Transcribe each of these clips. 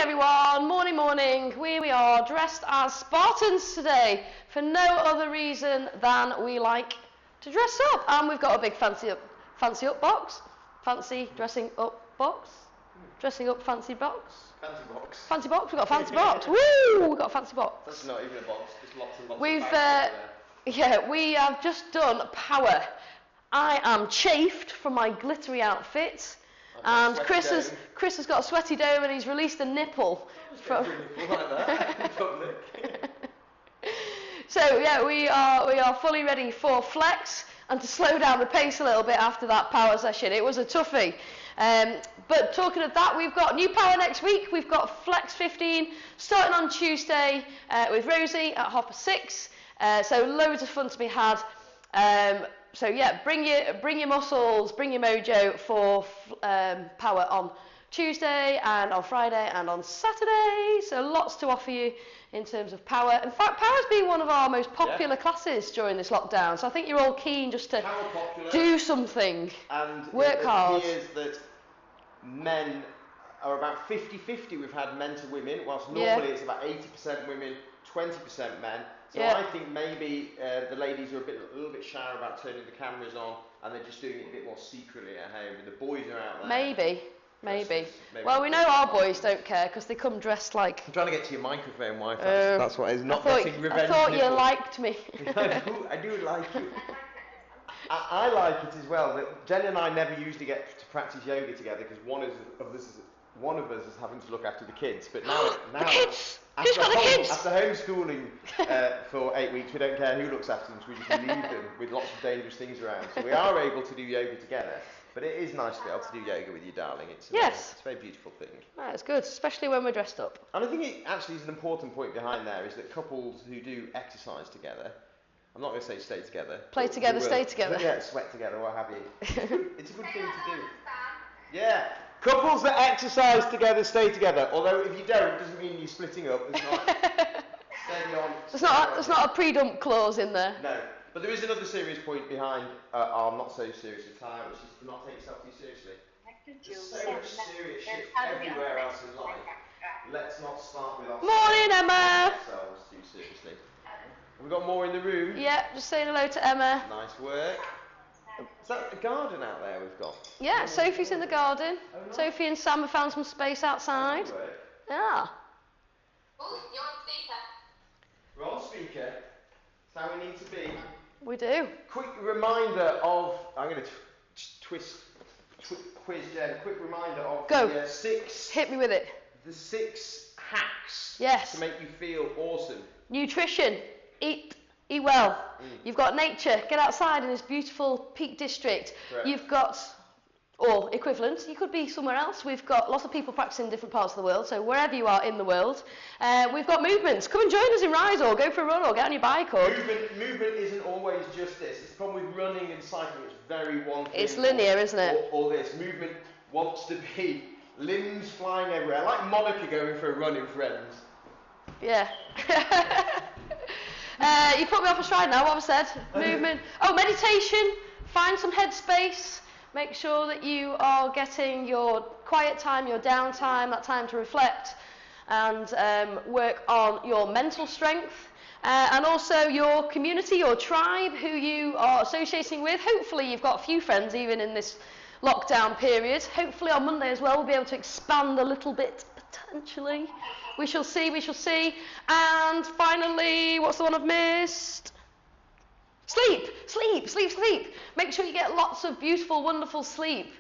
everyone, morning. Here we are, dressed as Spartans today, for no other reason than we like to dress up. And we've got a big fancy up box. Fancy dressing up box. Dressing up fancy box. Fancy box, we've got a fancy box. Woo! We've got a fancy box. That's not even a box, just lots and lots we have just done power. I am chafed from my glittery outfit. And Chris has got a sweaty dome and he's released a nipple. From like that in public. So yeah, we are fully ready for flex and to slow down the pace a little bit after that power session. It was a toughie. But talking of that, we've got new power next week. We've got Flex 15 starting on Tuesday with Rosie at 6:30. So loads of fun to be had. So yeah, bring your muscles, bring your mojo for power on Tuesday and on Friday and on Saturday. So lots to offer you in terms of power. In fact, power's been one of our most popular classes during this lockdown. So I think you're all keen just to do something, and work hard. The thing is that men are about 50-50. We've had men to women, whilst normally it's about 80% women, 20% men. So I think maybe the ladies are a little bit shy about turning the cameras on, and they're just doing it a bit more secretly at home. And the boys are out there. Maybe. Well, we know our boys don't care because they come dressed like. I'm trying to get to your microphone, wife. That's what is not getting revenge. I thought you liked me. I do like you. I like it as well. That Jen and I never usually get to practice yoga together because one of us is having to look after the kids. But now the kids. Who's got the kids? After homeschooling for 8 weeks, we don't care who looks after them, so we just leave them with lots of dangerous things around. So we are able to do yoga together. But it is nice to be able to do yoga with your darling. It's a very beautiful thing. It's good, especially when we're dressed up. And I think it actually is an important point behind there is that couples who do exercise together, I'm not going to say stay together. Play together, stay together. Yeah, sweat together, what have you. It's a good thing to do. Yeah. Couples that exercise together, stay together. Although if you don't, it doesn't mean you're splitting up. There's not a pre-dump clause in there. No. But there is another serious point behind our not so serious attire, which is to not take yourself too seriously. There's so much serious shit everywhere else in life. Let's not start with Morning, Emma. ourselves too seriously. Have we got more in the room? Yeah, just saying hello to Emma. Nice work. Is that a garden out there we've got? Yeah, Sophie's in the garden. Oh, nice. Sophie and Sam have found some space outside. Yeah. Oh, you're on speaker. We're on speaker. That's how we need to be. We do. Quick reminder of, I'm going to quiz Jen, quick reminder of the 6... Hit me with it. The 6 hacks to make you feel awesome. Nutrition. Eat well. You've got nature. Get outside in this beautiful Peak District. Correct. You've got, or equivalent, you could be somewhere else. We've got lots of people practicing in different parts of the world, so wherever you are in the world. We've got movements. Come and join us in Rise, or go for a run, or get on your bike. Or Movement isn't always just this. It's the problem with running and cycling. It's very one thing. It's linear, isn't it? Or this. Movement wants to be limbs flying everywhere. Like Monica going for a run in Friends. Yeah. You put me off a stride now, what have I said? Movement. Oh, meditation. Find some headspace. Make sure that you are getting your quiet time, your downtime, that time to reflect and work on your mental strength. And also your community, your tribe, who you are associating with. Hopefully you've got a few friends even in this lockdown period. Hopefully on Monday as well we'll be able to expand a little bit, potentially. We shall see. And finally, what's the one I've missed? Sleep. Make sure you get lots of beautiful, wonderful sleep.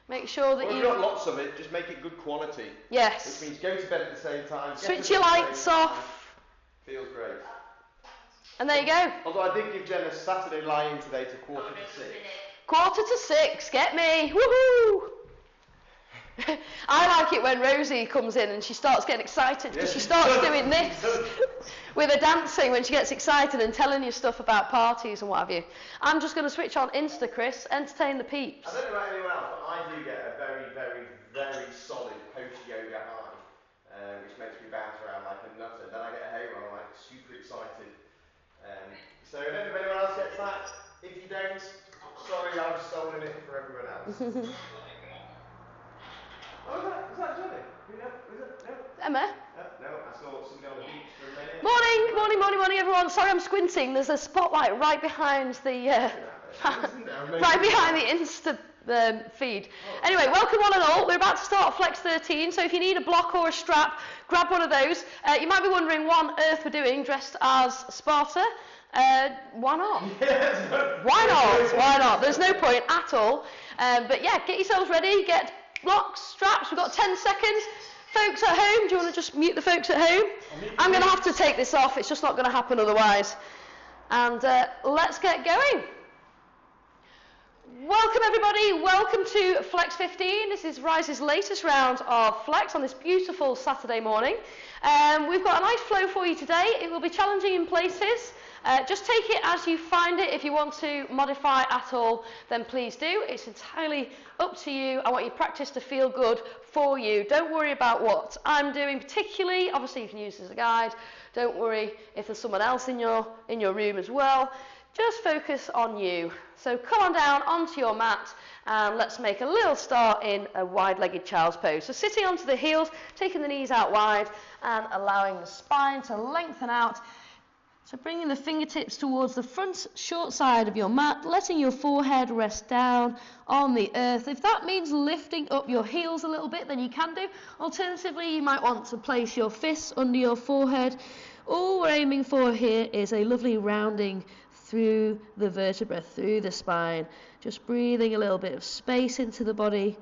Make sure that you've got lots of it, just make it good quality. Yes. Which means go to bed at the same time. Switch your lights off. Feels great. And there you go. Although I did give Jen a Saturday lie-in today to 5:45. 5:45, get me. Woohoo! I like it when Rosie comes in and she starts getting excited because she starts doing this with her dancing when she gets excited and telling you stuff about parties and what have you. I'm just going to switch on Insta, Chris. Entertain the peeps. I don't know about anyone else, but I do get a very, very, very solid post-yoga high, which makes me bounce around like a nutter. Then I get home and I'm like super excited. So I don't know if anyone else gets that. If you don't, sorry, I've stolen it for everyone else. Oh, is that Jenny? No. Emma? No, I saw somebody on the beach for a minute. Morning, everyone. Sorry, I'm squinting. There's a spotlight right behind the right behind the Insta feed. Anyway, welcome one and all. We're about to start Flex 13, so if you need a block or a strap, grab one of those. You might be wondering what on earth we're doing dressed as Sparta. Why not? Why not? There's no point at all. But yeah, get yourselves ready. Get blocks, straps. We've got 10 seconds. Folks at home, do you want to just mute the folks at home? I'm going to have to take this off. It's just not going to happen otherwise. And let's get going. Welcome everybody, welcome to Flex 15. This is Rise's latest round of Flex on this beautiful Saturday morning. We've got a nice flow for you today. It will be challenging in places. Just take it as you find it. If you want to modify at all, then please do. It's entirely up to you. I want your practice to feel good for you. Don't worry about what I'm doing particularly. Obviously you can use this as a guide. Don't worry if there's someone else in your room as well. Just focus on you. So come on down onto your mat and let's make a little start in a wide-legged child's pose. So sitting onto the heels, taking the knees out wide and allowing the spine to lengthen out. So bringing the fingertips towards the front short side of your mat, letting your forehead rest down on the earth. If that means lifting up your heels a little bit, then you can do. Alternatively, you might want to place your fists under your forehead. All we're aiming for here is a lovely rounding through the vertebra, through the spine. Just breathing a little bit of space into the body.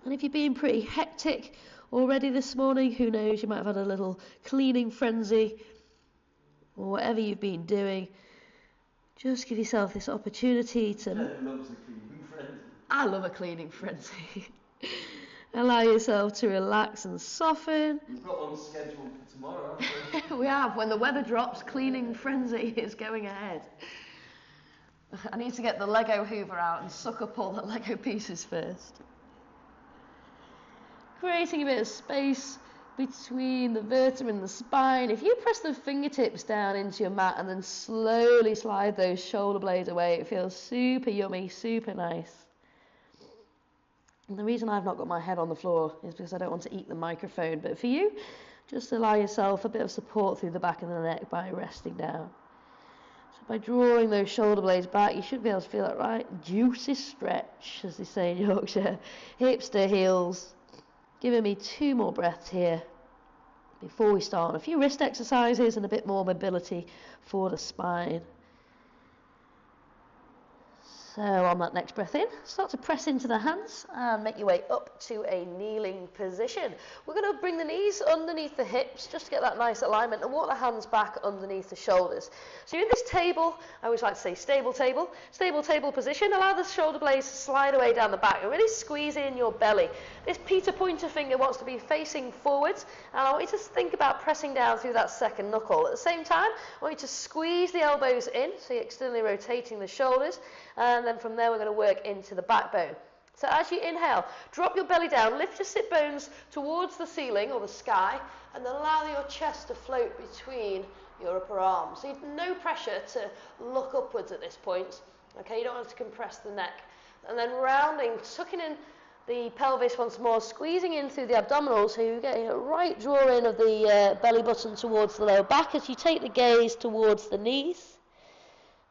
And if you're being pretty hectic already this morning, who knows, you might have had a little cleaning frenzy, or whatever you've been doing, just give yourself this opportunity to... I love a cleaning frenzy. Allow yourself to relax and soften. We've got one scheduled for tomorrow. We have. When the weather drops, cleaning frenzy is going ahead. I need to get the Lego Hoover out and suck up all the Lego pieces first. Creating a bit of space between the vertebra and the spine. If you press the fingertips down into your mat and then slowly slide those shoulder blades away, it feels super yummy, super nice. And the reason I've not got my head on the floor is because I don't want to eat the microphone, but for you, just allow yourself a bit of support through the back of the neck by resting down. So by drawing those shoulder blades back, you should be able to feel that right juicy stretch, as they say in Yorkshire. Hips to heels. Giving me 2 more breaths here before we start on a few wrist exercises and a bit more mobility for the spine. So on that next breath in, start to press into the hands and make your way up to a kneeling position. We're going to bring the knees underneath the hips just to get that nice alignment and walk the hands back underneath the shoulders. So you're in this table, I always like to say stable table position. Allow the shoulder blades to slide away down the back and really squeeze in your belly. This Peter pointer finger wants to be facing forwards, and I want you to think about pressing down through that second knuckle. At the same time, I want you to squeeze the elbows in, so you're externally rotating the shoulders, and then from there we're going to work into the backbone. So as you inhale, drop your belly down, lift your sit bones towards the ceiling or the sky, and then allow your chest to float between your upper arms. So no pressure to look upwards at this point. Okay, you don't want to compress the neck. And then rounding, sucking in the pelvis once more, squeezing in through the abdominals, so you're getting a right draw in of the belly button towards the lower back as you take the gaze towards the knees.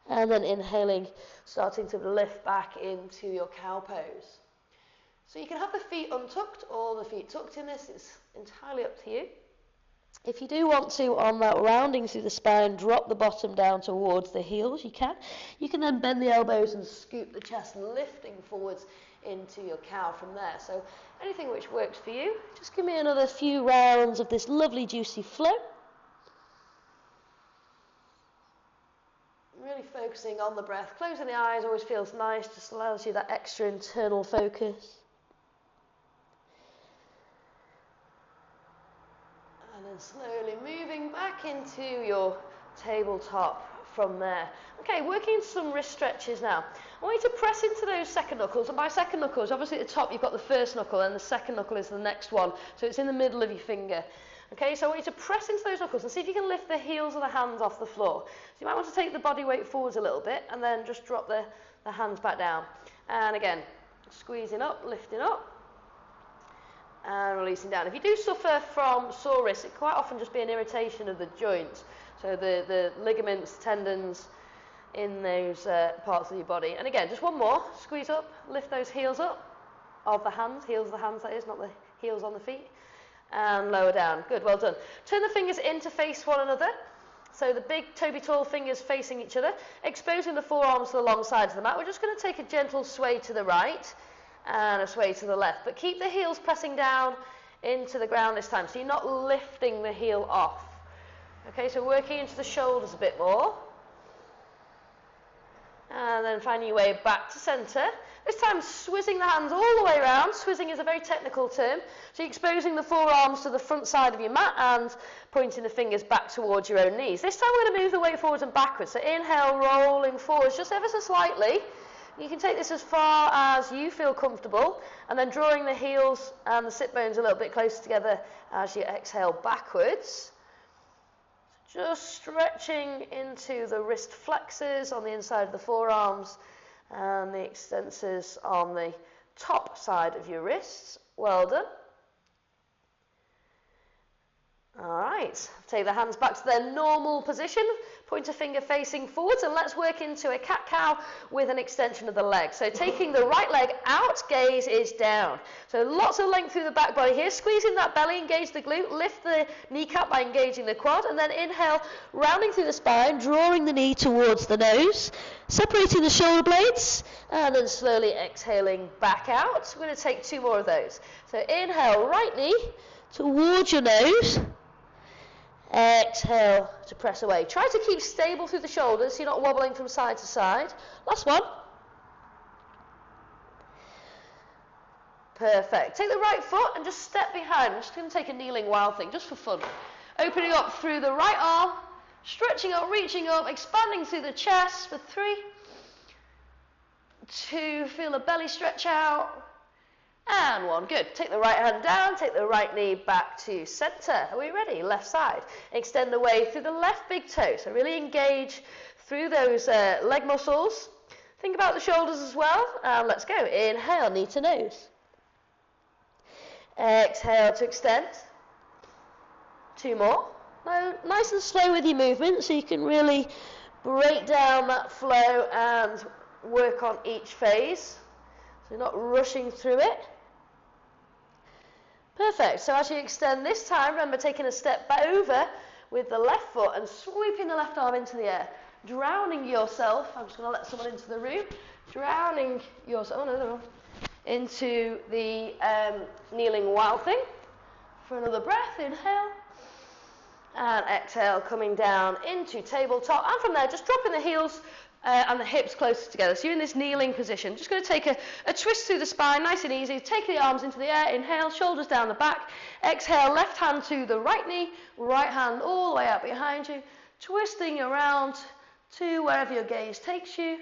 And then inhaling, starting to lift back into your cow pose. So you can have the feet untucked or the feet tucked in this. It's entirely up to you. If you do want to, on that rounding through the spine, drop the bottom down towards the heels, you can. You can then bend the elbows and scoop the chest, lifting forwards into your cow from there. So anything which works for you. Just give me another few rounds of this lovely juicy flow. Really focusing on the breath. Closing the eyes always feels nice, just allows you that extra internal focus. And then slowly moving back into your tabletop from there. Okay, working some wrist stretches now. I want you to press into those second knuckles, and by second knuckles, obviously at the top you've got the first knuckle, and the second knuckle is the next one, so it's in the middle of your finger. Okay, so I want you to press into those knuckles and see if you can lift the heels of the hands off the floor. So you might want to take the body weight forwards a little bit and then just drop the hands back down. And again, squeezing up, lifting up. and releasing down. If you do suffer from sore wrists, it can quite often just be an irritation of the joints, so the ligaments, tendons in those parts of your body. And again, just one more, squeeze up, lift those heels up of the hands, heels of the hands that is, not the heels on the feet, and lower down. Good, well done. Turn the fingers in to face one another. So the big Toby tall fingers facing each other, exposing the forearms to the long sides of the mat. We're just going to take a gentle sway to the right and a sway to the left, but keep the heels pressing down into the ground this time, so you're not lifting the heel off. Okay, so working into the shoulders a bit more. And then finding your way back to centre. This time swizzing the hands all the way around. Swizzing is a very technical term. So you're exposing the forearms to the front side of your mat and pointing the fingers back towards your own knees. This time we're going to move the weight forwards and backwards. So inhale, rolling forwards just ever so slightly. You can take this as far as you feel comfortable, and then drawing the heels and the sit bones a little bit closer together as you exhale backwards. Just stretching into the wrist flexors on the inside of the forearms and the extensors on the top side of your wrists. Well done. All right, take the hands back to their normal position, pointer finger facing forwards, and let's work into a cat-cow with an extension of the leg. So taking the right leg out, gaze is down. So lots of length through the back body here, squeezing that belly, engage the glute, lift the kneecap by engaging the quad, and then inhale, rounding through the spine, drawing the knee towards the nose, separating the shoulder blades, and then slowly exhaling back out. We're going to take 2 more of those. So inhale, right knee towards your nose. Exhale to press away. Try to keep stable through the shoulders so you're not wobbling from side to side. Last one. Perfect. Take the right foot and just step behind. I'm just going to take a kneeling wild thing just for fun. Opening up through the right arm, stretching up, reaching up, expanding through the chest for 3, 2, feel the belly stretch out. And 1, good. Take the right hand down, take the right knee back to center. Are we ready? Left side. Extend the way through the left big toe. So really engage through those leg muscles. Think about the shoulders as well. And let's go. Inhale, knee to nose. Exhale to extend. 2 more. Now, nice and slow with your movement so you can really break down that flow and work on each phase. So you're not rushing through it. Perfect. So as you extend this time, remember taking a step back over with the left foot and sweeping the left arm into the air. Drowning yourself, I'm just going to let someone into the room, drowning yourself, into the kneeling wild thing. For another breath, inhale. And exhale, coming down into tabletop. And from there, just dropping the heels and the hips closer together. So you're in this kneeling position. Just going to take a twist through the spine, nice and easy. Take the arms into the air. Inhale, shoulders down the back. Exhale, left hand to the right knee, right hand all the way out behind you. Twisting around to wherever your gaze takes you.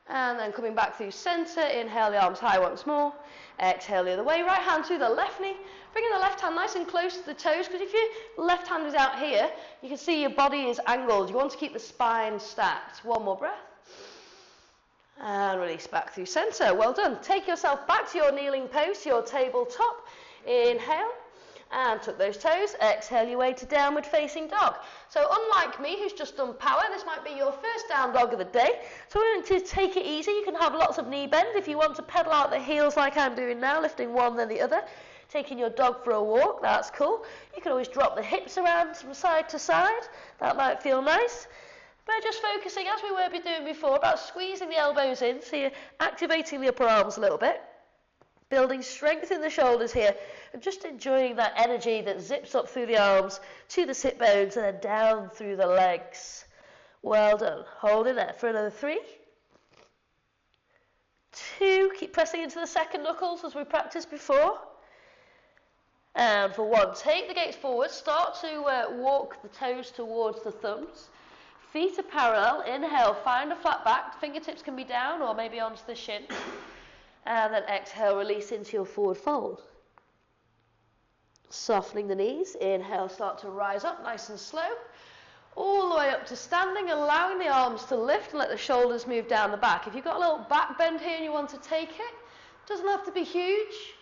And then coming back through center. Inhale, the arms high once more. Exhale the other way. Right hand to the left knee. Bringing the left hand nice and close to the toes, because if your left hand is out here, you can see your body is angled. You want to keep the spine stacked. 1 more breath. And release back through center. Well done. Take yourself back to your kneeling pose, your tabletop. Inhale. And tuck those toes. Exhale your way to downward facing dog. So unlike me, who's just done power, this might be your first down dog of the day. So we're going to take it easy. You can have lots of knee bend if you want to pedal out the heels like I'm doing now, lifting one then the other. Taking your dog for a walk, that's cool. You can always drop the hips around from side to side. That might feel nice. But just focusing, as we were doing before, about squeezing the elbows in, so you're activating the upper arms a little bit. Building strength in the shoulders here, and just enjoying that energy that zips up through the arms to the sit bones and then down through the legs. Well done. Hold in there for another 3, 2, keep pressing into the second knuckles as we practiced before. And for 1, take the gaze forward, start to walk the toes towards the thumbs. Feet are parallel, inhale, find a flat back, fingertips can be down or maybe onto the shin. And then exhale, release into your forward fold. Softening the knees, inhale, start to rise up nice and slow. All the way up to standing, allowing the arms to lift and let the shoulders move down the back. If you've got a little back bend here and you want to take it, doesn't have to be huge.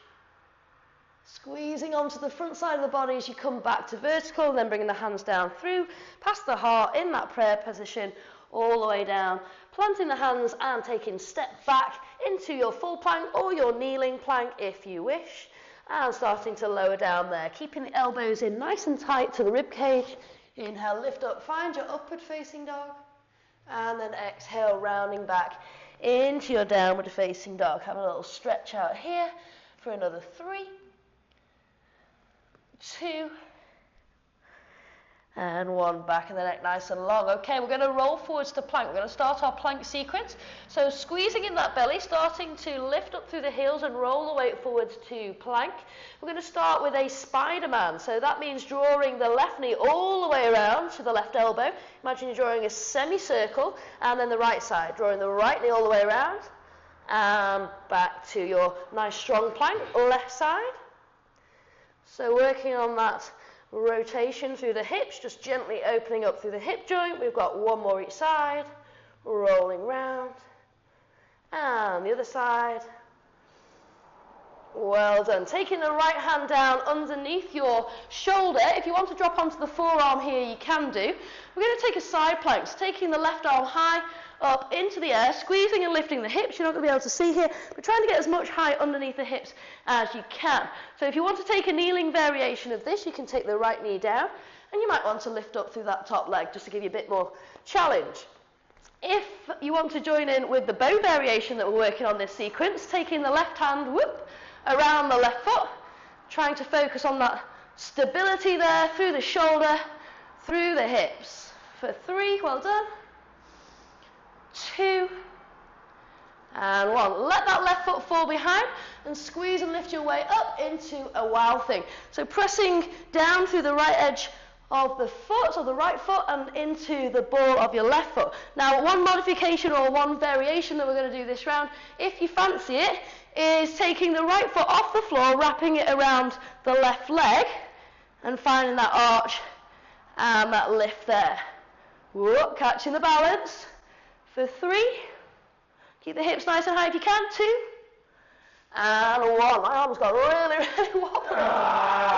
Squeeze squeezing onto the front side of the body as you come back to vertical, and then bringing the hands down through, past the heart in that prayer position, all the way down, planting the hands and taking step back into your full plank or your kneeling plank if you wish, and starting to lower down there, keeping the elbows in nice and tight to the rib cage. Inhale, lift up, find your upward facing dog, and then exhale, rounding back into your downward facing dog. Have a little stretch out here for another 3, 2, and 1. Back of the neck nice and long. Okay, we're going to roll forwards to plank. We're going to start our plank sequence. So squeezing in that belly, starting to lift up through the heels and roll the weight forwards to plank. We're going to start with a Spider-Man. So that means drawing the left knee all the way around to the left elbow. Imagine you're drawing a semicircle, and then the right side, drawing the right knee all the way around, and back to your nice strong plank, left side. So working on that rotation through the hips, just gently opening up through the hip joint. We've got 1 more each side, rolling round, and the other side. Well done. Taking the right hand down underneath your shoulder. If you want to drop onto the forearm here, you can do. We're going to take a side plank, so taking the left arm high up into the air, squeezing and lifting the hips. You're not going to be able to see here, but trying to get as much height underneath the hips as you can. So if you want to take a kneeling variation of this, you can take the right knee down, and you might want to lift up through that top leg just to give you a bit more challenge. If you want to join in with the bow variation that we're working on this sequence, taking the left hand, whoop, around the left foot, trying to focus on that stability there, through the shoulder, through the hips. For 3, well done. 2, and 1. Let that left foot fall behind and squeeze and lift your way up into a wow thing. So pressing down through the right edge of the foot, or the right foot, and into the ball of your left foot. Now, one modification or one variation that we're going to do this round, if you fancy it, is taking the right foot off the floor, wrapping it around the left leg, and finding that arch and that lift there. Whoop, catching the balance. For 3, keep the hips nice and high if you can. 2, and 1. My arms got really, really wobbly.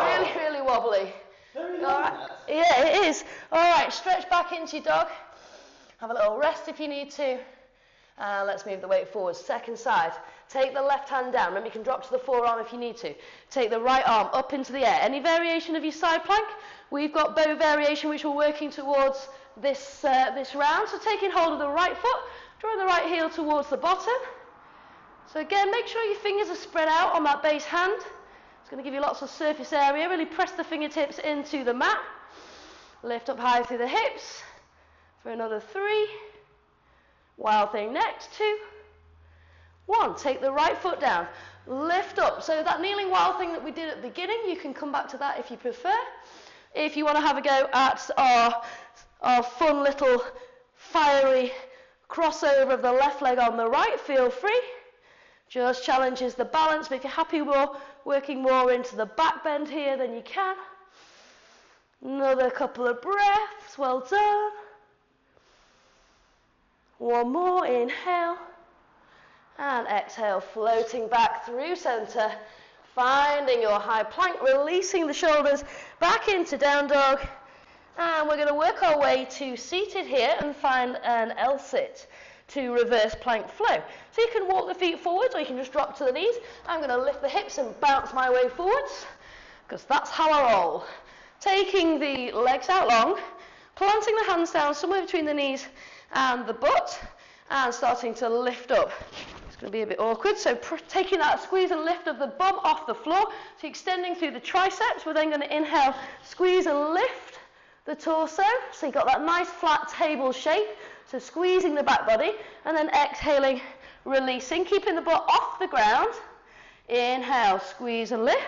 Really, really wobbly. All right. Yeah, it is. All right, stretch back into your dog. Have a little rest if you need to. Let's move the weight forward. Second side. Take the left hand down. Remember, you can drop to the forearm if you need to. Take the right arm up into the air. Any variation of your side plank? We've got bow variation, which we're working towards this round. So taking hold of the right foot, drawing the right heel towards the bottom. So again, make sure your fingers are spread out on that base hand. It's going to give you lots of surface area. Really press the fingertips into the mat. Lift up high through the hips. For another 3. Wild thing next. 2, 1. Take the right foot down. Lift up. So that kneeling wild thing that we did at the beginning, you can come back to that if you prefer. If you want to have a go at our fun little fiery crossover of the left leg on the right, feel free. Just challenges the balance, but if you're happy working more into the back bend here, then you can. Another couple of breaths, well done. 1 more, inhale, and exhale, floating back through center, finding your high plank, releasing the shoulders back into down dog, and we're going to work our way to seated here and find an L-sit to reverse plank flow. So you can walk the feet forwards, or you can just drop to the knees. I'm going to lift the hips and bounce my way forwards, because that's how I roll. Taking the legs out long, planting the hands down somewhere between the knees and the butt, and starting to lift up. It's going to be a bit awkward, so taking that squeeze and lift of the bum off the floor, so extending through the triceps. We're then going to inhale, squeeze and lift the torso, so you've got that nice flat table shape, so squeezing the back body, and then exhaling, releasing, keeping the butt off the ground. Inhale, squeeze and lift.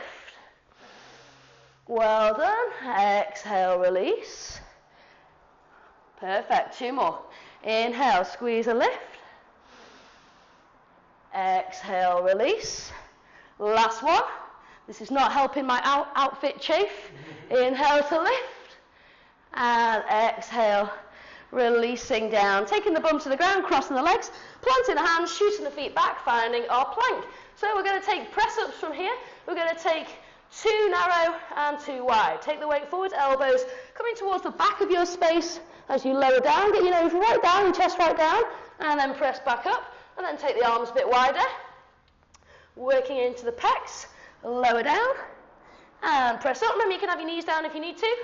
Well done. Exhale, release. Perfect. 2 more. Inhale, squeeze and lift. Exhale, release. Last one. This is not helping my outfit chafe. Inhale to lift. And exhale, releasing down. Taking the bum to the ground, crossing the legs, planting the hands, shooting the feet back, finding our plank. So we're going to take press-ups from here. We're going to take too narrow and too wide. Take the weight forward, elbows coming towards the back of your space as you lower down. Get your nose right down, your chest right down, and then press back up, and then take the arms a bit wider. Working into the pecs, lower down, and press up. Remember, you can have your knees down if you need to.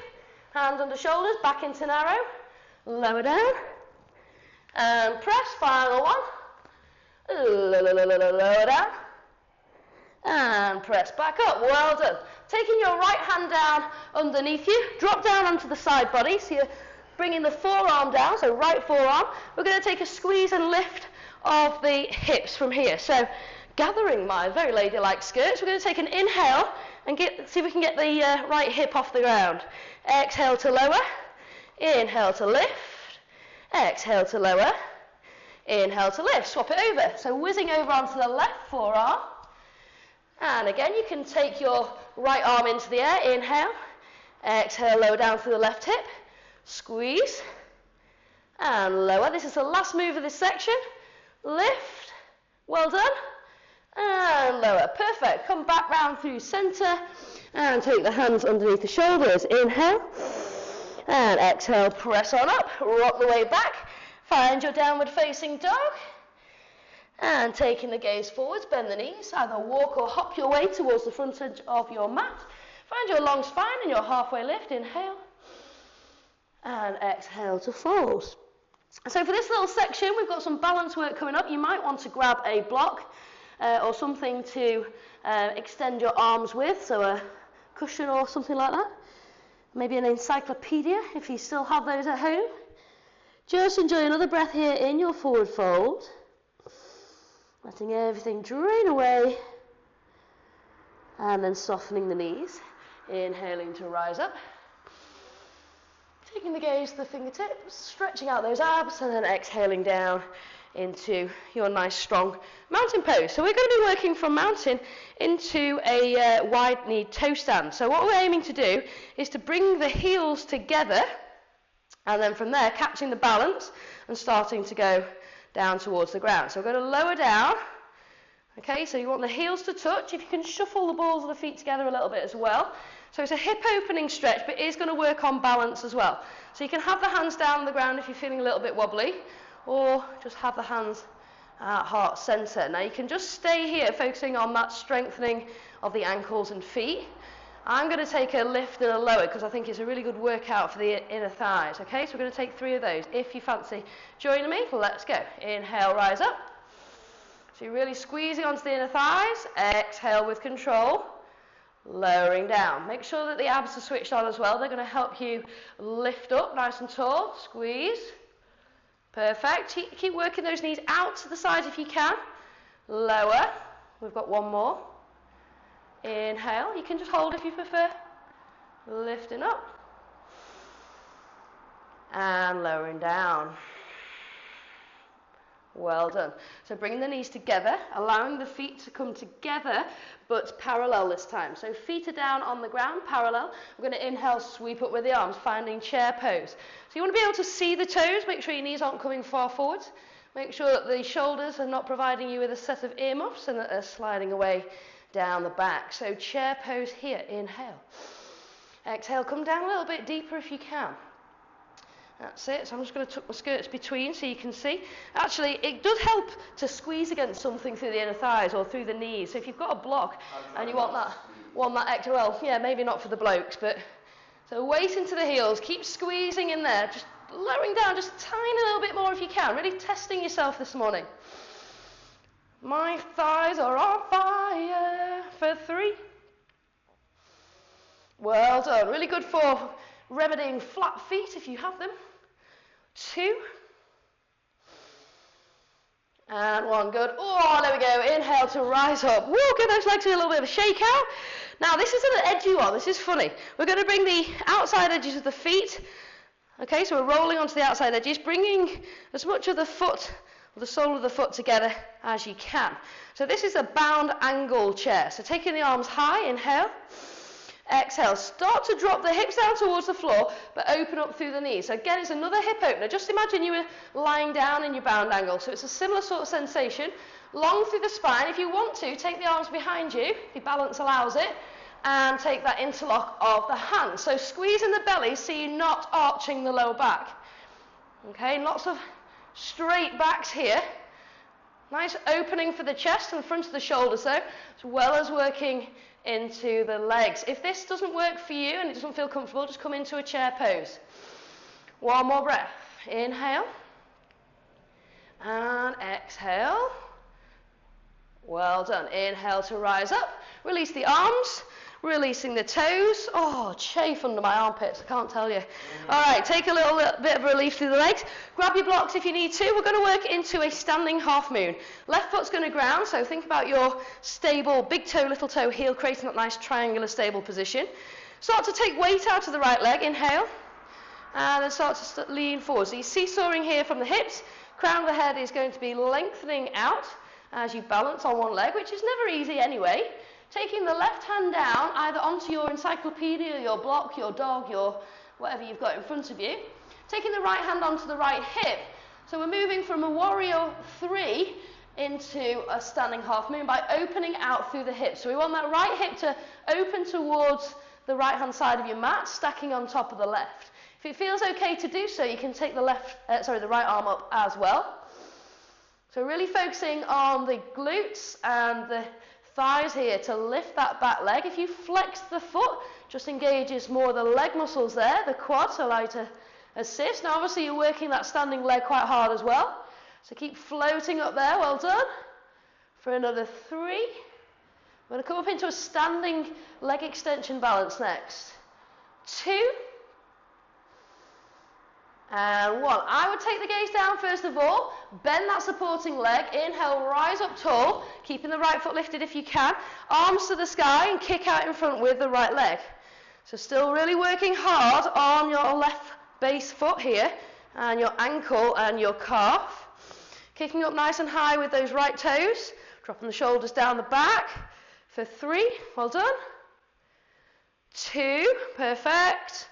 Hands under shoulders, back into narrow, lower down, and press, final one. Lower down, and press back up. Well done. Taking your right hand down underneath you, drop down onto the side body, so you're bringing the forearm down, so right forearm. We're going to take a squeeze and lift of the hips from here. So gathering my very ladylike skirts, we're going to take an inhale and see if we can get the right hip off the ground. Exhale to lower, inhale to lift, exhale to lower, inhale to lift. Swap it over. So whizzing over onto the left forearm. And again, you can take your right arm into the air. Inhale, exhale, lower down through the left hip. Squeeze, and lower. This is the last move of this section. Lift, well done, and lower. Perfect. Come back round through centre, and take the hands underneath the shoulders. Inhale, and exhale, press on up, rock the way back. Find your downward facing dog, and taking the gaze forwards, bend the knees, either walk or hop your way towards the front edge of your mat. Find your long spine and your halfway lift. Inhale, and exhale to fold. So for this little section, we've got some balance work coming up. You might want to grab a block or something to extend your arms with, so a cushion or something like that. Maybe an encyclopedia if you still have those at home. Just enjoy another breath here in your forward fold. Letting everything drain away. And then softening the knees. Inhaling to rise up. Taking the gaze to the fingertips, stretching out those abs, and then exhaling down into your nice strong mountain pose. So we're going to be working from mountain into a wide knee toe stand. So what we're aiming to do is to bring the heels together, and then from there catching the balance and starting to go down towards the ground. So we're going to lower down. Okay, so you want the heels to touch. If you can shuffle the balls of the feet together a little bit as well. So it's a hip opening stretch, but it is going to work on balance as well. So you can have the hands down on the ground if you're feeling a little bit wobbly, or just have the hands at heart center. Now you can just stay here focusing on that strengthening of the ankles and feet. I'm going to take a lift and a lower because I think it's a really good workout for the inner thighs. Okay, so we're going to take 3 of those. If you fancy joining me, let's go. Inhale, rise up. So you're really squeezing onto the inner thighs. Exhale with control. Lowering down. Make sure that the abs are switched on as well. They're going to help you lift up nice and tall. Squeeze. Perfect. Keep working those knees out to the side if you can. Lower. We've got one more. Inhale. You can just hold if you prefer. Lifting up. And lowering down. Well done. So bringing the knees together, allowing the feet to come together, but parallel this time. So feet are down on the ground, parallel. We're going to inhale, sweep up with the arms, finding chair pose. So you want to be able to see the toes, make sure your knees aren't coming far forward. Make sure that the shoulders are not providing you with a set of earmuffs and that they're sliding away down the back. So chair pose here, inhale. Exhale, come down a little bit deeper if you can. That's it. So I'm just going to tuck my skirts between so you can see. Actually, it does help to squeeze against something through the inner thighs or through the knees. So if you've got a block and you want that extra, well, yeah, maybe not for the blokes, but so weight into the heels. Keep squeezing in there. Just lowering down just a tiny little bit more if you can. Really testing yourself this morning. My thighs are on fire for 3. Well done. Really good for remedying flat feet if you have them. 2. And 1. Good. Oh, there we go. Inhale to rise up. Woo, give those legs a little bit of a shake out. Now, this is an edgy one. This is funny. We're going to bring the outside edges of the feet. Okay, so we're rolling onto the outside edges, bringing as much of the foot, or the sole of the foot together as you can. So this is a bound angle chair. So taking the arms high, inhale. Exhale, start to drop the hips down towards the floor, but open up through the knees. So again, it's another hip opener. Just imagine you were lying down in your bound angle. So it's a similar sort of sensation. Long through the spine. If you want to, take the arms behind you, if your balance allows it, and take that interlock of the hands. So squeeze in the belly so you're not arching the lower back. Okay, lots of straight backs here. Nice opening for the chest and the front of the shoulders though, as well as working into the legs. If this doesn't work for you and it doesn't feel comfortable, just come into a chair pose. One more breath. Inhale. And exhale. Well done. Inhale to rise up. Release the arms. Releasing the toes. Oh, chafe under my armpits, I can't tell you. All right, take a little bit of relief through the legs. Grab your blocks if you need to. We're going to work into a standing half moon. Left foot's going to ground, so think about your stable big toe, little toe, heel, creating that nice triangular stable position. Start to take weight out of the right leg. Inhale. And then start to lean forward. So you're seesawing here from the hips. Crown of the head is going to be lengthening out as you balance on one leg, which is never easy anyway. Taking the left hand down, either onto your encyclopedia, your block, your dog, your whatever you've got in front of you. Taking the right hand onto the right hip. So we're moving from a warrior 3 into a standing half moon by opening out through the hips. So we want that right hip to open towards the right hand side of your mat, stacking on top of the left. If it feels okay to do so, you can take the right arm up as well. So really focusing on the glutes and the thighs here to lift that back leg. If you flex the foot, just engages more of the leg muscles there, the quads allow you to assist. Now obviously you're working that standing leg quite hard as well. So keep floating up there, well done. For another 3. We're going to come up into a standing leg extension balance next. 2. And 1. I would take the gaze down first of all, bend that supporting leg, inhale, rise up tall, keeping the right foot lifted if you can, arms to the sky and kick out in front with the right leg. So still really working hard on your left base foot here, and your ankle and your calf. Kicking up nice and high with those right toes, dropping the shoulders down the back. For 3, well done. 2, perfect.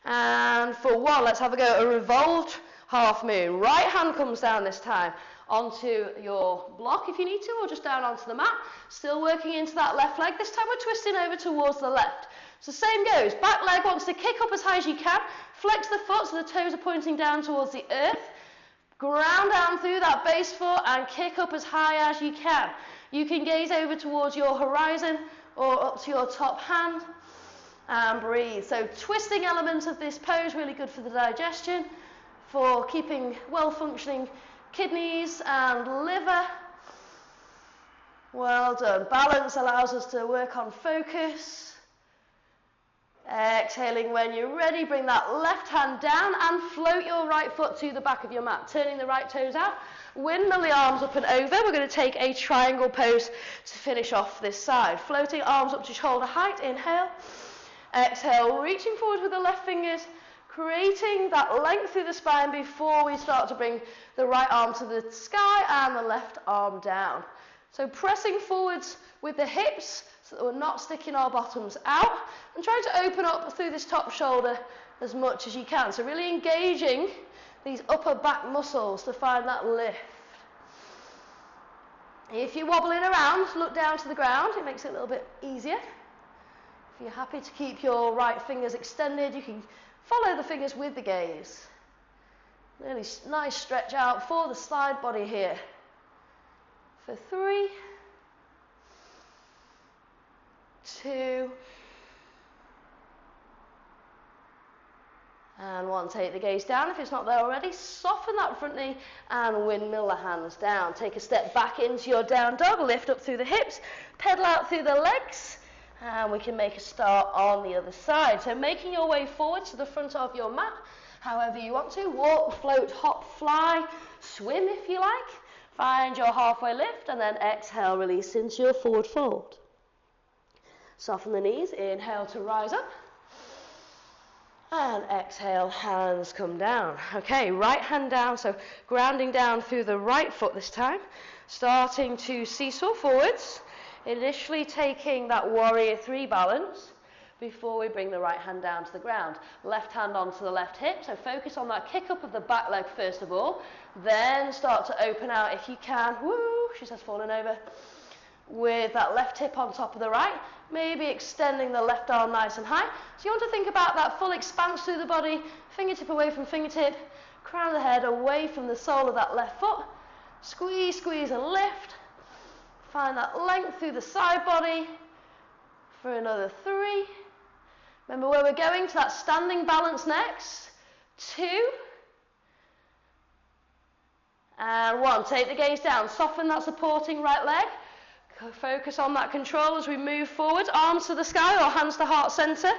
And for 1, let's have a go, a revolved half moon. Right hand comes down this time onto your block if you need to, or just down onto the mat. Still working into that left leg. This time we're twisting over towards the left. So same goes, back leg wants to kick up as high as you can, flex the foot so the toes are pointing down towards the earth, ground down through that base foot and kick up as high as you can. You can gaze over towards your horizon or up to your top hand. And breathe. So twisting element of this pose, really good for the digestion, for keeping well-functioning kidneys and liver. Well done. Balance allows us to work on focus. Exhaling when you're ready, bring that left hand down and float your right foot to the back of your mat, turning the right toes out. Windmill the arms up and over. We're going to take a triangle pose to finish off this side. Floating arms up to shoulder height. Inhale. Exhale, reaching forward with the left fingers, creating that length through the spine before we start to bring the right arm to the sky and the left arm down. So pressing forwards with the hips so that we're not sticking our bottoms out, and trying to open up through this top shoulder as much as you can. So really engaging these upper back muscles to find that lift. If you're wobbling around, look down to the ground. It makes it a little bit easier. If you're happy to keep your right fingers extended, you can follow the fingers with the gaze. Really nice stretch out for the side body here. For 3, 2, and 1. Take the gaze down if it's not there already. Soften that front knee and windmill the hands down. Take a step back into your down dog, lift up through the hips, pedal out through the legs. And we can make a start on the other side. So making your way forward to the front of your mat, however you want to. Walk, float, hop, fly, swim if you like. Find your halfway lift and then exhale, release into your forward fold. Soften the knees, inhale to rise up. And exhale, hands come down. Okay, right hand down, so grounding down through the right foot this time. Starting to seesaw forwards. Initially taking that warrior 3 balance before we bring the right hand down to the ground. Left hand onto the left hip, so focus on that kick up of the back leg first of all. Then start to open out if you can. Woo, she says falling over. With that left hip on top of the right, Maybe extending the left arm nice and high. So you want to think about that full expanse through the body, fingertip away from fingertip, crown of the head away from the sole of that left foot. Squeeze, squeeze and lift. Find that length through the side body for another 3. Remember where we're going, to that standing balance next. 2. And 1. Take the gaze down. Soften that supporting right leg. Focus on that control as we move forward. Arms to the sky or hands to heart center.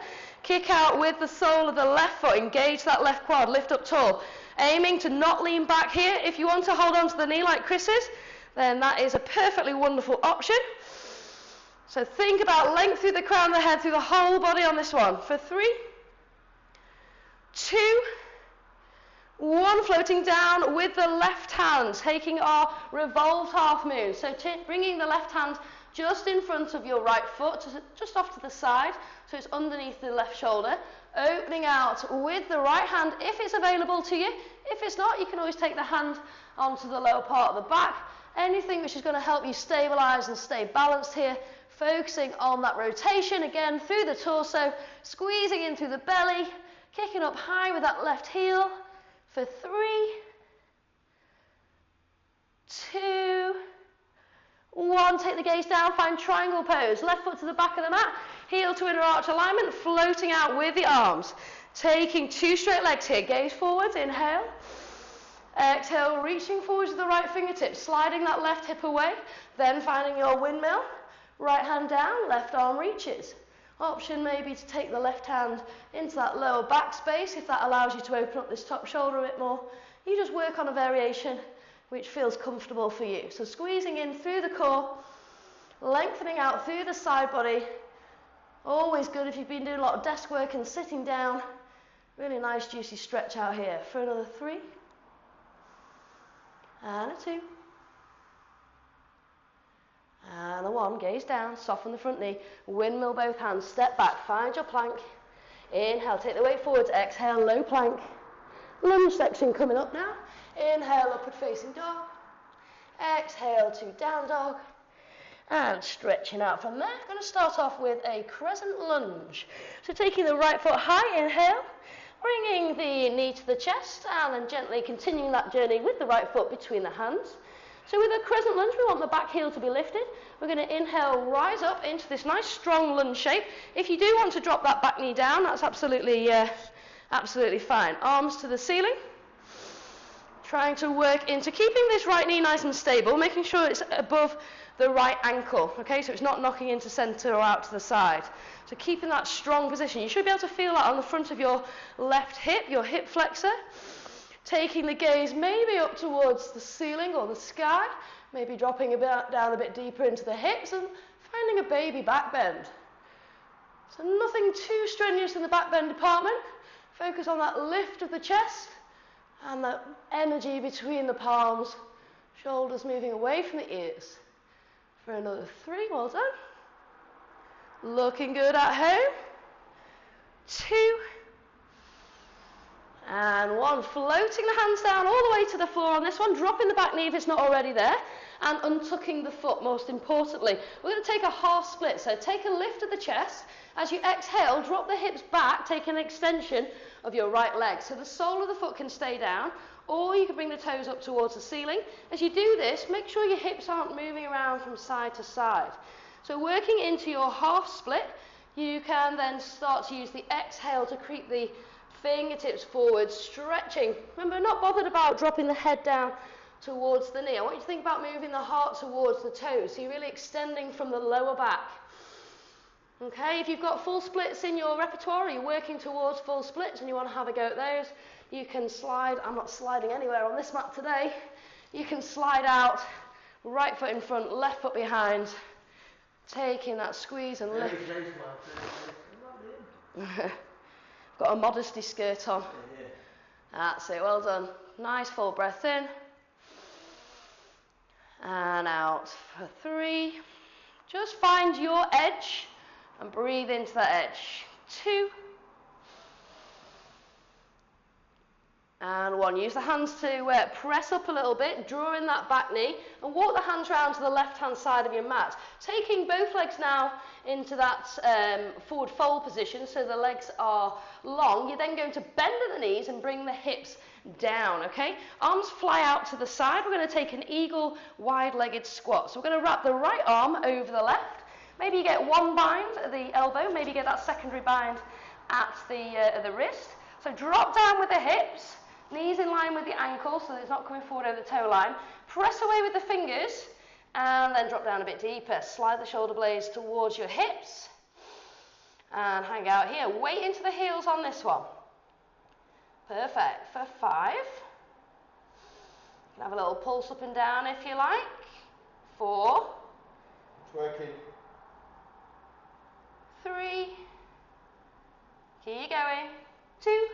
Kick out with the sole of the left foot. Engage that left quad. Lift up tall. Aiming to not lean back here. If you want to hold on to the knee like Chris is, then that is a perfectly wonderful option. So think about length through the crown of the head, through the whole body on this one. For 3, 2, 1, floating down with the left hand, taking our revolved half moon. So bringing the left hand just in front of your right foot, just off to the side, so it's underneath the left shoulder. Opening out with the right hand if it's available to you. If it's not, you can always take the hand onto the lower part of the back. Anything which is going to help you stabilize and stay balanced here. Focusing on that rotation again through the torso, squeezing in through the belly, kicking up high with that left heel. For 3, 2, 1. Take the gaze down, find triangle pose. Left foot to the back of the mat, heel to inner arch alignment, floating out with the arms. Taking 2 straight legs here. Gaze forwards, inhale. Exhale, reaching forwards with the right fingertips, sliding that left hip away, then finding your windmill. Right hand down, left arm reaches. Option may be to take the left hand into that lower back space if that allows you to open up this top shoulder a bit more. You just work on a variation which feels comfortable for you. So squeezing in through the core, lengthening out through the side body. Always good if you've been doing a lot of desk work and sitting down. Really nice juicy stretch out here. For another 3. And a 2. And a 1, gaze down, soften the front knee, windmill both hands, step back, find your plank. Inhale, take the weight forwards, exhale, low plank. Lunge section coming up now. Inhale, upward facing dog. Exhale to down dog. And stretching out from there. Going to start off with a crescent lunge. So taking the right foot high, inhale, bringing the knee to the chest, and then gently continuing that journey with the right foot between the hands. So with a crescent lunge, we want the back heel to be lifted. We're going to inhale, rise up into this nice strong lunge shape. If you do want to drop that back knee down, that's absolutely fine. Arms to the ceiling. Trying to work into keeping this right knee nice and stable, making sure it's above the right ankle, okay, so it's not knocking into center or out to the side. So keeping that strong position. You should be able to feel that on the front of your left hip, your hip flexor. Taking the gaze maybe up towards the ceiling or the sky, maybe dropping down a bit deeper into the hips and finding a baby back bend. So nothing too strenuous in the back bend department. Focus on that lift of the chest and that energy between the palms, shoulders moving away from the ears. For another 3, well done. Looking good at home. 2. And 1, floating the hands down all the way to the floor on this one, dropping the back knee if it's not already there, and untucking the foot most importantly. We're going to take a half split, so take a lift of the chest. As you exhale, drop the hips back, take an extension of your right leg. So the sole of the foot can stay down, or you can bring the toes up towards the ceiling. As you do this, make sure your hips aren't moving around from side to side. So working into your half split, you can then start to use the exhale to creep the fingertips forward, stretching. Remember, not bothered about dropping the head down towards the knee. I want you to think about moving the heart towards the toes. So you're really extending from the lower back. Okay, if you've got full splits in your repertoire, or you're working towards full splits and you want to have a go at those, you can slide. I'm not sliding anywhere on this mat today. You can slide out, right foot in front, left foot behind, taking that squeeze and lift. Got a modesty skirt on. That's it, well done. Nice full breath in. And out for 3. Just find your edge and breathe into that edge. 2. And 1. Use the hands to press up a little bit, draw in that back knee, and walk the hands round to the left-hand side of your mat. Taking both legs now into that forward fold position, so the legs are long. You're then going to bend at the knees and bring the hips down, okay? Arms fly out to the side. We're going to take an eagle wide-legged squat. So we're going to wrap the right arm over the left. Maybe you get 1 bind at the elbow, maybe you get that secondary bind at the wrist. So drop down with the hips. Knees in line with the ankles, so it's not coming forward over the toe line. Press away with the fingers, and then drop down a bit deeper. Slide the shoulder blades towards your hips, and hang out here. Weight into the heels on this one. Perfect. For 5. You can have a little pulse up and down if you like. 4. It's working. 3. Keep going. 2.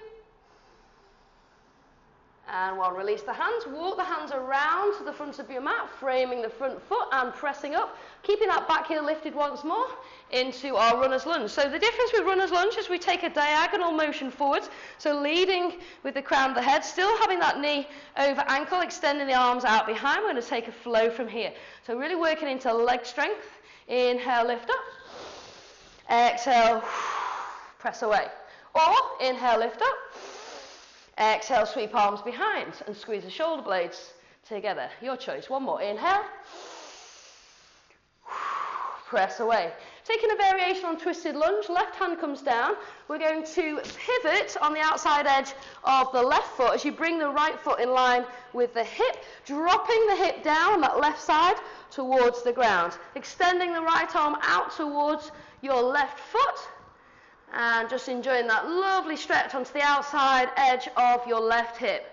And 1, release the hands, walk the hands around to the front of your mat, framing the front foot and pressing up, keeping that back heel lifted once more into our runner's lunge. So the difference with runner's lunge is we take a diagonal motion forwards, so leading with the crown of the head, still having that knee over ankle, extending the arms out behind. We're going to take a flow from here. So really working into leg strength. Inhale, lift up. Exhale, press away. Or inhale, lift up. Exhale, sweep arms behind and squeeze the shoulder blades together. Your choice. 1 more. Inhale. Press away. Taking a variation on twisted lunge, left hand comes down. We're going to pivot on the outside edge of the left foot as you bring the right foot in line with the hip, dropping the hip down on that left side towards the ground. Extending the right arm out towards your left foot. And just enjoying that lovely stretch onto the outside edge of your left hip.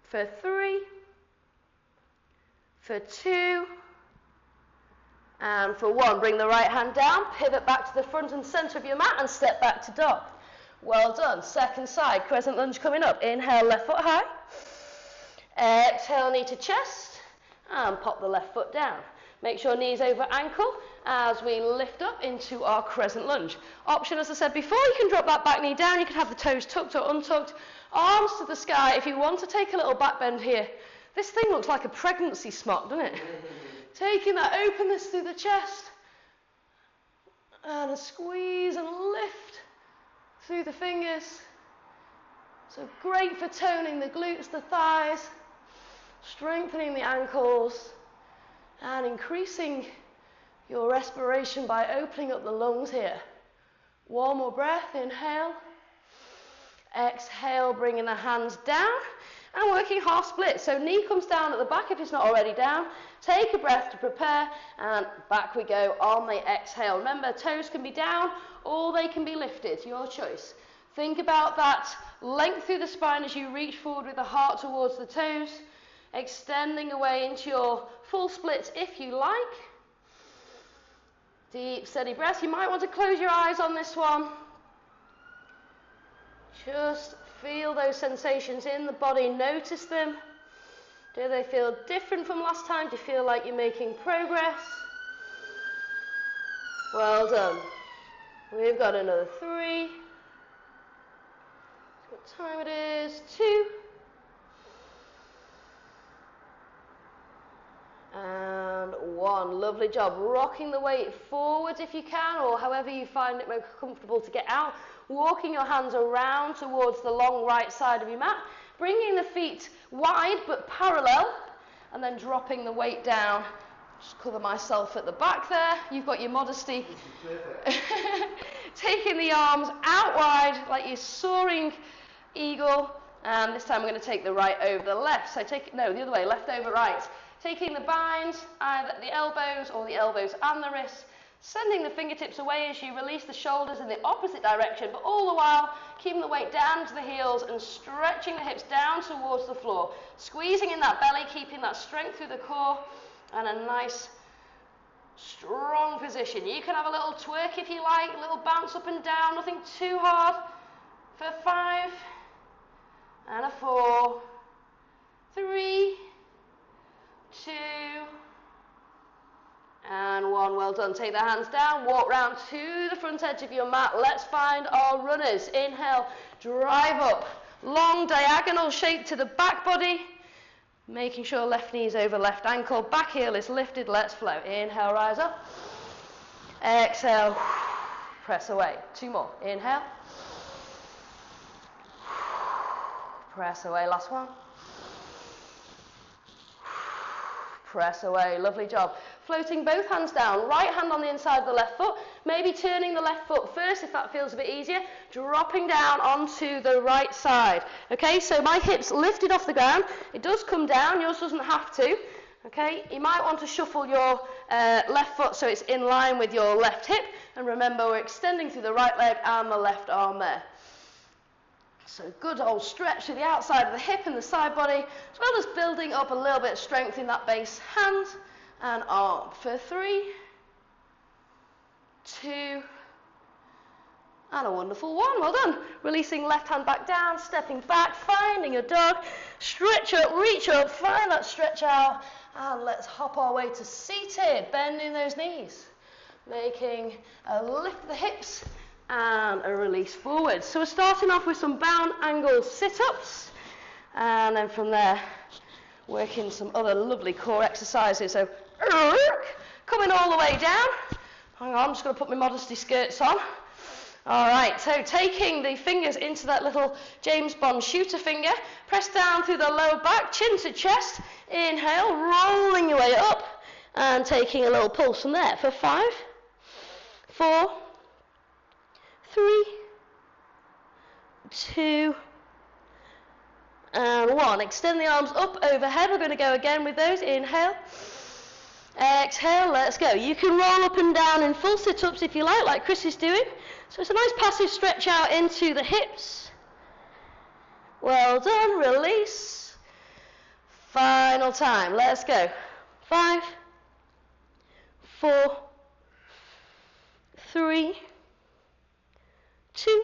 For 3, for 2, and for 1. Bring the right hand down, pivot back to the front and center of your mat and step back to dog. Well done. Second side, crescent lunge coming up. Inhale, left foot high. Exhale, knee to chest, and pop the left foot down. Make sure knees over ankle as we lift up into our crescent lunge. Option, as I said before, you can drop that back knee down. You can have the toes tucked or untucked. Arms to the sky. If you want to take a little back bend here. This thing looks like a pregnancy smock, doesn't it? Taking that openness through the chest. And a squeeze and lift through the fingers. So great for toning the glutes, the thighs, strengthening the ankles, and increasing your respiration by opening up the lungs here. 1 more breath, inhale. Exhale, bringing the hands down and working half split. So knee comes down at the back if it's not already down. Take a breath to prepare and back we go on the exhale. Remember, toes can be down or they can be lifted, your choice. Think about that length through the spine as you reach forward with the heart towards the toes, extending away into your full splits if you like. Deep, steady breaths. You might want to close your eyes on this one. Just feel those sensations in the body. Notice them. Do they feel different from last time? Do you feel like you're making progress? Well done. We've got another 3. What time it is? 2. And 1. Lovely job. Rocking the weight forwards if you can, or however you find it most comfortable to get out. Walking your hands around towards the long right side of your mat. Bringing the feet wide but parallel, and then dropping the weight down. Just cover myself at the back there. You've got your modesty. Taking the arms out wide like you're soaring eagle. And this time we're going to take the right over the left. So the other way, left over right. Taking the binds, either the elbows or the elbows and the wrists. Sending the fingertips away as you release the shoulders in the opposite direction, but all the while keeping the weight down to the heels and stretching the hips down towards the floor. Squeezing in that belly, keeping that strength through the core, and a nice strong position. You can have a little twerk if you like, a little bounce up and down, nothing too hard. For 5, and a 4, 3, 2, and 1. Well done. Take the hands down, walk round to the front edge of your mat. Let's find our runners. Inhale, drive up, long diagonal shape to the back body, making sure left knee is over left ankle, back heel is lifted, let's flow. Inhale, rise up. Exhale, press away. 2 more. Inhale. Press away, last one. Press away, lovely job. Floating both hands down, right hand on the inside of the left foot, maybe turning the left foot first if that feels a bit easier, dropping down onto the right side. Okay, so my hips lifted off the ground, it does come down, yours doesn't have to. Okay, you might want to shuffle your left foot so it's in line with your left hip, and remember we're extending through the right leg and the left arm there. So good old stretch to the outside of the hip and the side body, as well as building up a little bit of strength in that base hand and arm. For 3, 2, and a wonderful 1. Well done. Releasing left hand back down, stepping back, finding your dog. Stretch up, reach up, find that stretch out, and let's hop our way to seated. Bending those knees, making a lift of the hips and a release forward. So we're starting off with some bound angle sit-ups, and then from there working some other lovely core exercises. So coming all the way down. Hang on, I'm just going to put my modesty skirts on. All right, so taking the fingers into that little James Bond shooter finger, press down through the lower back, chin to chest, inhale, rolling your way up, and taking a little pulse from there for 5, 4, 3, 2, and 1. Extend the arms up overhead. We're going to go again with those. Inhale, exhale, let's go. You can roll up and down in full sit-ups if you like Chris is doing. So it's a nice passive stretch out into the hips. Well done, release. Final time, let's go. 5, 4, 3, 2,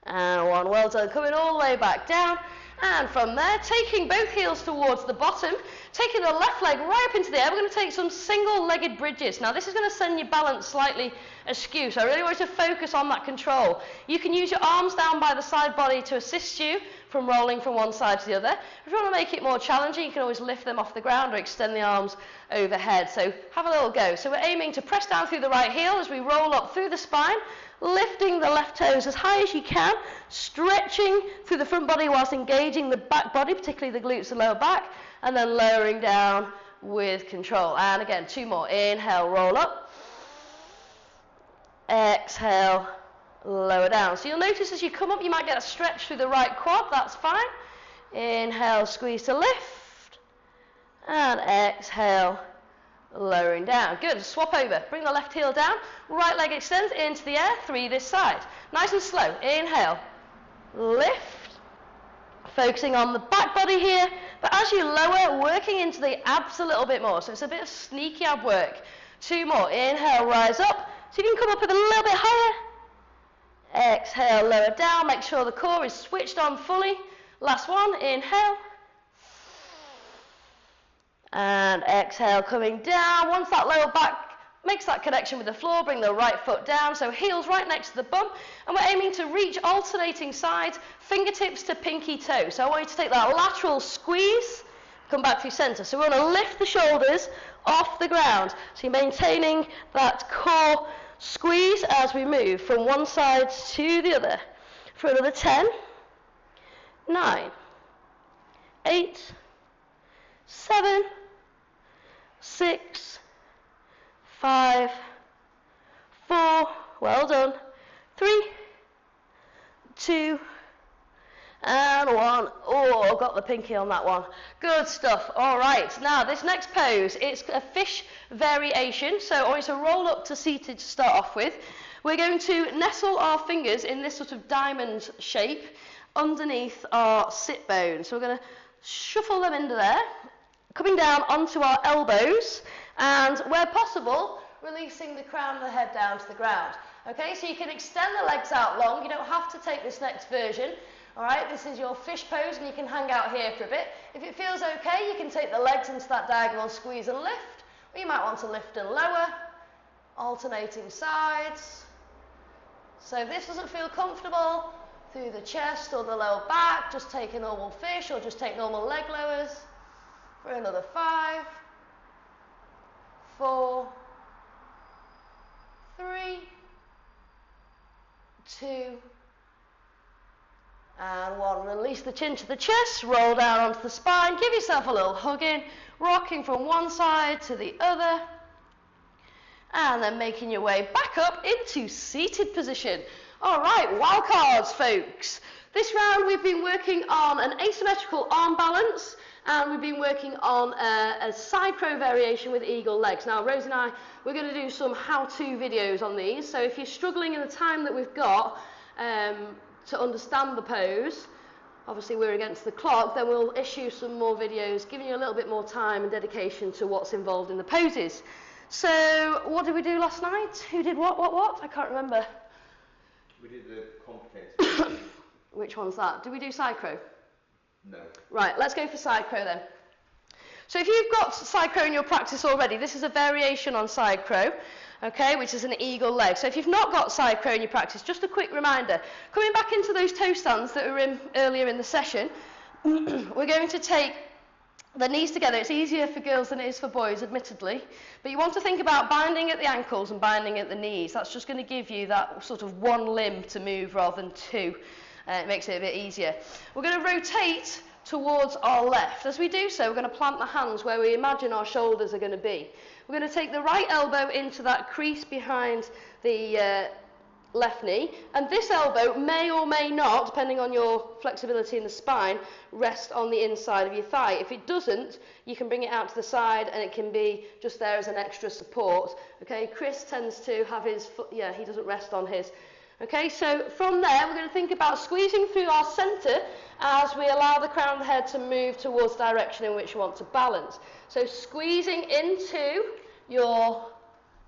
and 1. Well done. Coming all the way back down, and from there taking both heels towards the bottom, taking the left leg right up into the air. We're going to take some single-legged bridges. Now this is going to send your balance slightly askew, so I really want you to focus on that control. You can use your arms down by the side body to assist you from rolling from one side to the other. If you want to make it more challenging, you can always lift them off the ground or extend the arms overhead. So have a little go. So we're aiming to press down through the right heel as we roll up through the spine, lifting the left toes as high as you can, stretching through the front body whilst engaging the back body, particularly the glutes and lower back, and then lowering down with control. And again, 2 more. Inhale, roll up. Exhale, lower down. So you'll notice as you come up, you might get a stretch through the right quad. That's fine. Inhale, squeeze to lift. And exhale, lowering down. Good. Swap over. Bring the left heel down. Right leg extends into the air. 3 this side. Nice and slow. Inhale. Lift. Focusing on the back body here. But as you lower, working into the abs a little bit more. So it's a bit of sneaky ab work. 2 more. Inhale, rise up. So you can come up a little bit higher. Exhale, lower down. Make sure the core is switched on fully. Last one. Inhale. And exhale, coming down. Once that lower back makes that connection with the floor, bring the right foot down. So heels right next to the bum. And we're aiming to reach alternating sides, fingertips to pinky toe. So I want you to take that lateral squeeze, come back through center. So we want to lift the shoulders off the ground. So you're maintaining that core squeeze as we move from one side to the other. For another 10, 9, 8, 7, 6, 5, 4, well done, 3, 2, and 1. Oh, got the pinky on that one. Good stuff. All right, now this next pose, it's a fish variation. So I want you to roll up to seated to start off with. We're going to nestle our fingers in this sort of diamond shape underneath our sit bone. So we're going to shuffle them into there, coming down onto our elbows, and where possible, releasing the crown of the head down to the ground. Okay, so you can extend the legs out long. You don't have to take this next version. All right, this is your fish pose, and you can hang out here for a bit. If it feels okay, you can take the legs into that diagonal squeeze and lift, or you might want to lift and lower, alternating sides. So if this doesn't feel comfortable, through the chest or the lower back. Just take a normal fish or just take normal leg lowers for another 5, 4, 3, 2, and 1. Release the chin to the chest, roll down onto the spine, give yourself a little hug in, rocking from one side to the other, and then making your way back up into seated position. All right, wildcards, folks. This round we've been working on an asymmetrical arm balance, and we've been working on a side crow variation with eagle legs. Now, Rose and I, we're going to do some how-to videos on these, so if you're struggling in the time that we've got to understand the pose, obviously we're against the clock, then we'll issue some more videos, giving you a little bit more time and dedication to what's involved in the poses. So, what did we do last night? Who did what? I can't remember. We did the complicated. Which one's that? Did we do side crow? No. Right, let's go for side crow then. So if you've got side crow in your practice already, this is a variation on side crow, okay, which is an eagle leg. So if you've not got side crow in your practice, just a quick reminder, coming back into those toe stands that were in earlier in the session, we're going to take the knees together. It's easier for girls than it is for boys, admittedly, but you want to think about binding at the ankles and binding at the knees. That's just going to give you that sort of one limb to move rather than two. It makes it a bit easier. We're going to rotate towards our left. As we do so, we're going to plant the hands where we imagine our shoulders are going to be. We're going to take the right elbow into that crease behind the left knee, and this elbow may or may not, depending on your flexibility in the spine, rest on the inside of your thigh. If it doesn't, you can bring it out to the side and it can be just there as an extra support. Okay, Chris tends to have his foot, yeah, he doesn't rest on his. Okay, so from there we're going to think about squeezing through our centre as we allow the crown of the head to move towards the direction in which you want to balance. So squeezing into your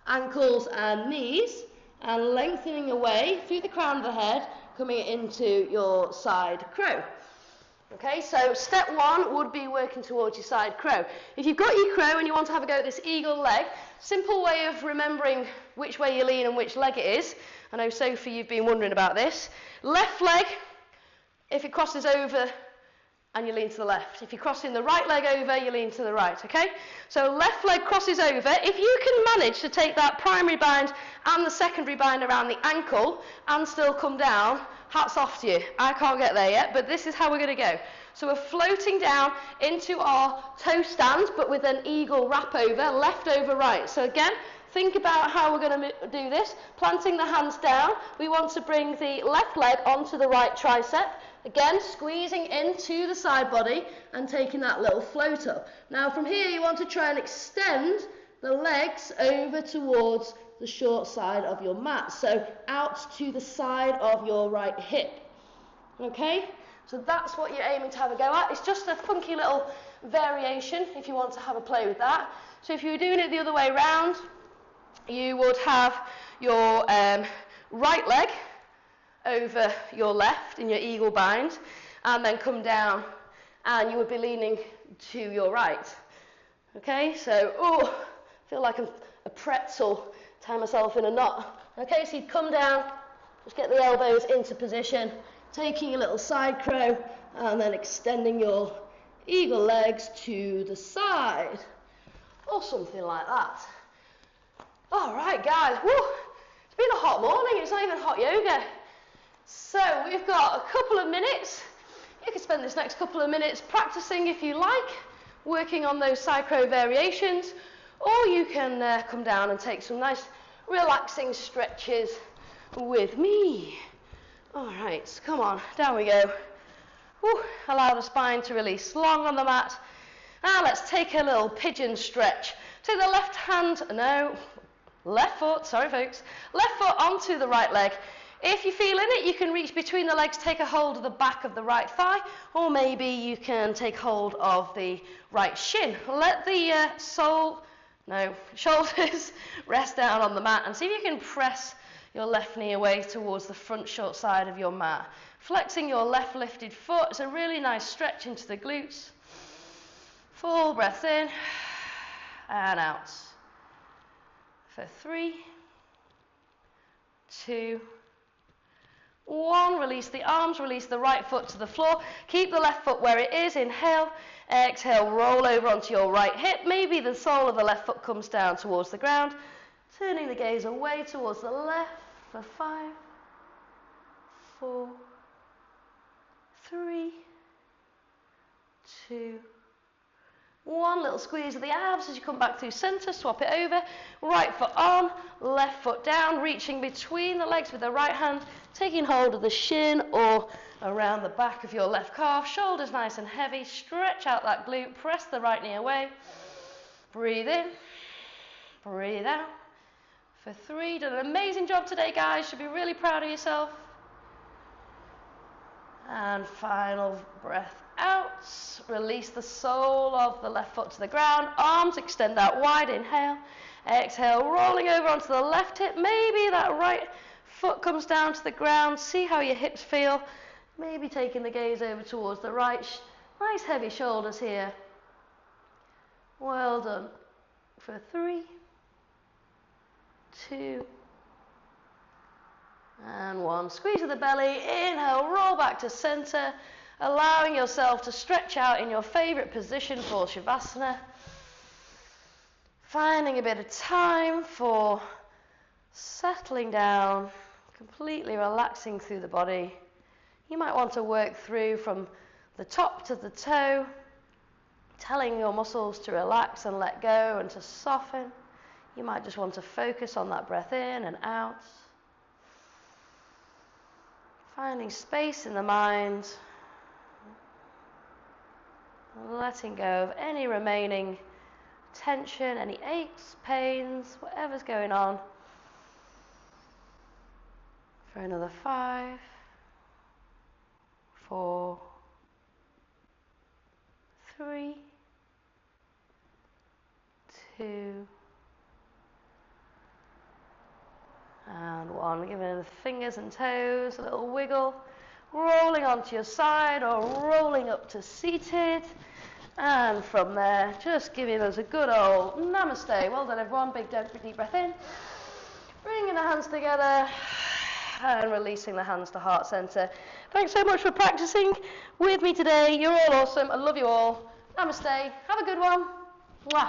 ankles and knees and lengthening away through the crown of the head, coming into your side crow. Okay, so step 1 would be working towards your side crow. If you've got your crow and you want to have a go at this eagle leg, simple way of remembering which way you lean and which leg it is. I know, Sophie, you've been wondering about this. Left leg, if it crosses over, and you lean to the left. If you're crossing the right leg over, you lean to the right, okay? So left leg crosses over. If you can manage to take that primary bind and the secondary bind around the ankle and still come down, hats off to you. I can't get there yet, but this is how we're going to go. So we're floating down into our toe stand, but with an eagle wrap over, left over right. So again, think about how we're going to do this. Planting the hands down, we want to bring the left leg onto the right tricep. Again, squeezing into the side body and taking that little float up. Now from here, you want to try and extend the legs over towards the short side of your mat. So out to the side of your right hip. Okay? So that's what you're aiming to have a go at. It's just a funky little variation if you want to have a play with that. So if you were doing it the other way round, you would have your right leg over your left in your eagle bind, and then come down, and you would be leaning to your right. Okay, so, I feel like I'm a pretzel, tie myself in a knot. Okay, so you'd come down, just get the elbows into position, taking a little side crow, and then extending your eagle legs to the side, or something like that. All right, guys, woo, it's been a hot morning, it's not even hot yoga. So we've got a couple of minutes. You can spend this next couple of minutes practicing if you like, working on those side crow variations, or you can come down and take some nice relaxing stretches with me. All right, so come on, down we go. Woo, allow the spine to release long on the mat. Now let's take a little pigeon stretch. Take the left foot, sorry folks, left foot onto the right leg. If you're feeling it, you can reach between the legs, take a hold of the back of the right thigh, or maybe you can take hold of the right shin. Let the shoulders rest down on the mat, and see if you can press your left knee away towards the front short side of your mat. Flexing your left lifted foot, it's a really nice stretch into the glutes. Full breath in, and out. For 3, 2, 1, release the arms, release the right foot to the floor. Keep the left foot where it is. Inhale, exhale, roll over onto your right hip. Maybe the sole of the left foot comes down towards the ground. Turning the gaze away towards the left for 5, 4, 3, 2, 1. Little squeeze of the abs as you come back through center. Swap it over. Right foot on, left foot down, reaching between the legs with the right hand, taking hold of the shin or around the back of your left calf. Shoulders nice and heavy. Stretch out that glute. Press the right knee away. Breathe in. Breathe out. For 3. Done an amazing job today, guys. Should be really proud of yourself. And final breath out. Release the sole of the left foot to the ground. Arms extend out wide. Inhale. Exhale, rolling over onto the left hip. Maybe that right foot comes down to the ground. See how your hips feel. Maybe taking the gaze over towards the right. Nice heavy shoulders here. Well done. For 3, 2, and 1. Squeeze of the belly. Inhale, roll back to center, allowing yourself to stretch out in your favorite position for Shavasana. Finding a bit of time for settling down, completely relaxing through the body. You might want to work through from the top to the toe, telling your muscles to relax and let go and to soften. You might just want to focus on that breath in and out. Finding space in the mind, letting go of any remaining tension, any aches, pains, whatever's going on. For another 5, 4, 3, 2, and 1. Giving the fingers and toes a little wiggle, rolling onto your side or rolling up to seated. And from there, just giving us a good old namaste. Well done, everyone. Big deep breath in. Bringing the hands together and releasing the hands to heart center. Thanks so much for practicing with me today. You're all awesome. I love you all. Namaste. Have a good one.